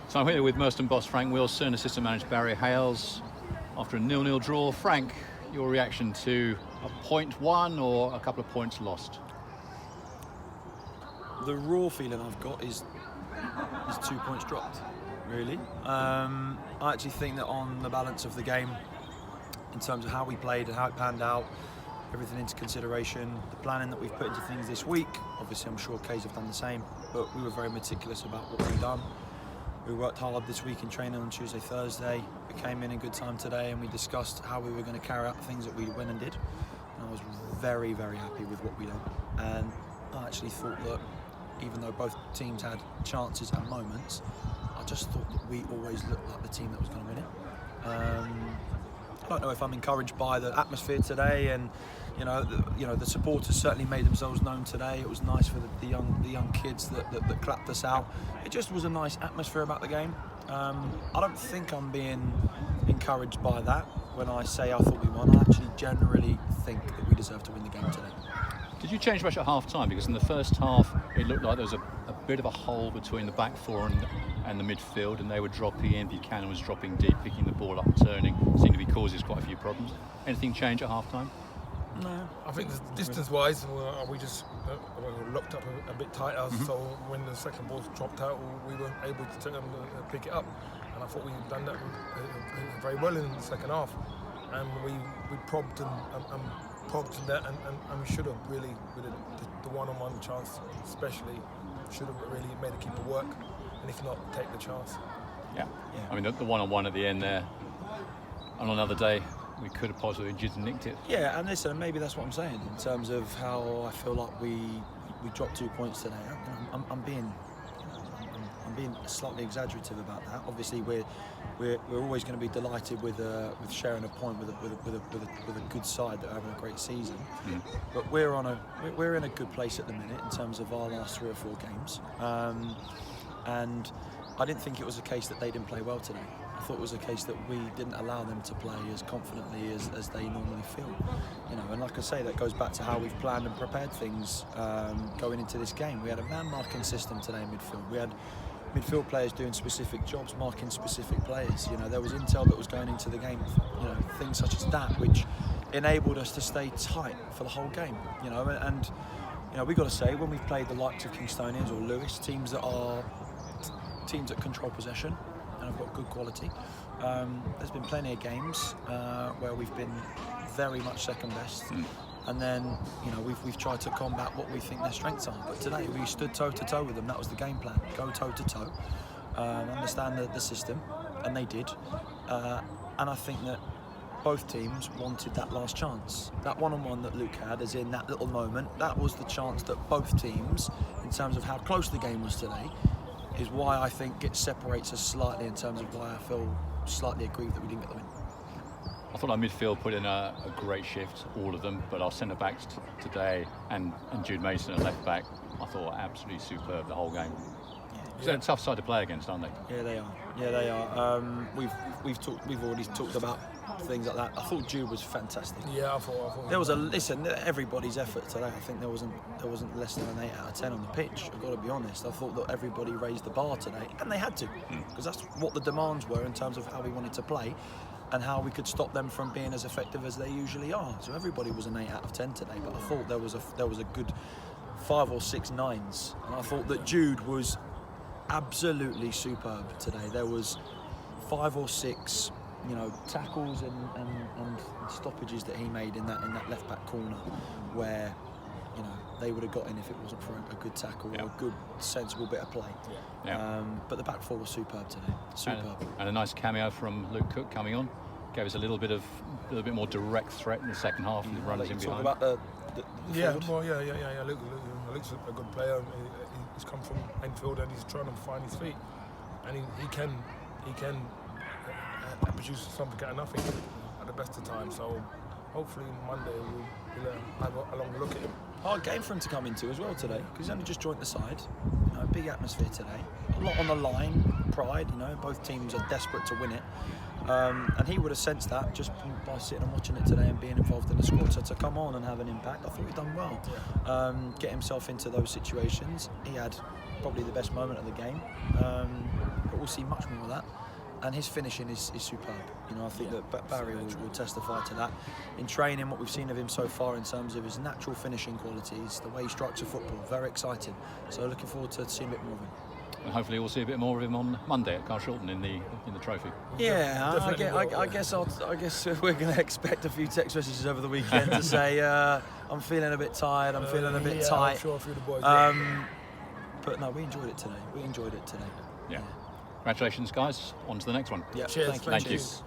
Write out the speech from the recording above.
So I'm here with Merstham boss Frank Wilson, assistant manager Barry Hayles. After a 0-0 draw, Frank, your reaction to a point won or a couple of points lost? The raw feeling I've got is 2 points dropped, really. I actually think that on the balance of the game, in terms of how we played and how it panned out, everything into consideration, the planning that we've put into things this week, obviously I'm sure K's have done the same, but we were very meticulous about what we've done. We worked hard this week in training on Tuesday, Thursday. We came in good time today and we discussed how we were going to carry out the things that we went and did. And I was very, very happy with what we done. And I actually thought that even though both teams had chances and moments, I just thought that we always looked like the team that was going to win it. I don't know if I'm encouraged by the atmosphere today, and the supporters certainly made themselves known today. It was nice for the young kids that clapped us out. It just was a nice atmosphere about the game. I don't think I'm being encouraged by that when I say I thought we won. I actually generally think that we deserve to win the game today. Did you change much at half time? Because in the first half it looked like there was a bit of a hole between the back four and the midfield, and they were dropping in. Buchanan was dropping deep, picking the ball up and turning. Seemed to be causing quite a few problems. Anything change at half time? No, I think distance-wise, we just locked up a bit tighter. So when the second ball dropped out, we were able to pick it up, and I thought we done that very well in the second half. And we probed and probed that, and we should have really, with the one-on-one chance, especially, should have really made the keeper work, and if not, take the chance. Yeah. I mean, the one-on-one at the end there. On another day, we could have possibly just nicked it. Yeah, and listen, maybe that's what I'm saying in terms of how I feel like we dropped 2 points today. I'm being slightly exaggerative about that. Obviously, we're always going to be delighted with sharing a point with a good side that are having a great season. But we're in a good place at the minute in terms of our last 3 or 4 games, and I didn't think it was a case that they didn't play well today. I thought it was a case that we didn't allow them to play as confidently as they normally feel. And like I say, that goes back to how we've planned and prepared things going into this game. We had a man-marking system today in midfield. We had midfield players doing specific jobs, marking specific players. There was intel that was going into the game, things such as that, which enabled us to stay tight for the whole game. And we've got to say, when we've played the likes of Kingstonians or Lewis, teams that control possession and have got good quality, there's been plenty of games where we've been very much second best. And then, we've tried to combat what we think their strengths are. But today we stood toe-to-toe with them. That was the game plan. Go toe-to-toe, understand the system, and they did. And I think that both teams wanted that last chance. That one-on-one that Luke had, as in that little moment, that was the chance that both teams, in terms of how close the game was today, is why I think it separates us slightly in terms of why I feel slightly aggrieved that we didn't get the win. I thought our midfield put in a great shift, all of them, but our centre-backs today and Jude Mason at left-back, I thought were absolutely superb the whole game. They're a tough side to play against, aren't they? Yeah, they are. Yeah, they are. We've already talked about things like that. I thought Jude was fantastic. Yeah, I thought there was everybody's effort today. I think there wasn't less than an 8 out of 10 on the pitch. I've got to be honest. I thought that everybody raised the bar today, and they had to, because that's what the demands were in terms of how we wanted to play and how we could stop them from being as effective as they usually are. So everybody was an 8 out of 10 today, but I thought there was a good 5 or 6 9s, and I thought that Jude was absolutely superb today. There was 5 or 6, tackles and stoppages that he made in that left back corner, where they would have got in if it wasn't for a good tackle or a good sensible bit of play. But the back 4 was superb today. Superb. And a nice cameo from Luke Cook coming on. Gave us a little bit more direct threat in the second half. He runs in behind. Talk about the forward. Luke's a good player. He's come from Enfield and he's trying to find his feet, and he can produce something out of nothing at the best of times. So hopefully Monday we'll have a longer look at him. Hard game for him to come into as well today, because he's only just joined the side. Big atmosphere today. A lot on the line. Pride. Both teams are desperate to win it. And he would have sensed that just by sitting and watching it today and being involved in the squad. So to come on and have an impact, I thought he'd done well. Get himself into those situations. He had probably the best moment of the game. But we'll see much more of that. And his finishing is superb. You know, I think that Barry will testify to that. In training, what we've seen of him so far in terms of his natural finishing qualities, the way he strikes a football, very exciting. So looking forward to seeing a bit more of him. And hopefully we'll see a bit more of him on Monday at Carshalton in the trophy. Yeah, I guess we're going to expect a few text messages over the weekend to say I'm feeling a bit tired, I'm feeling a bit tight. I'm sure a few of the boys but no, we enjoyed it today. Yeah. Congratulations, guys. On to the next one. Yeah, Cheers. thank you. Cheers.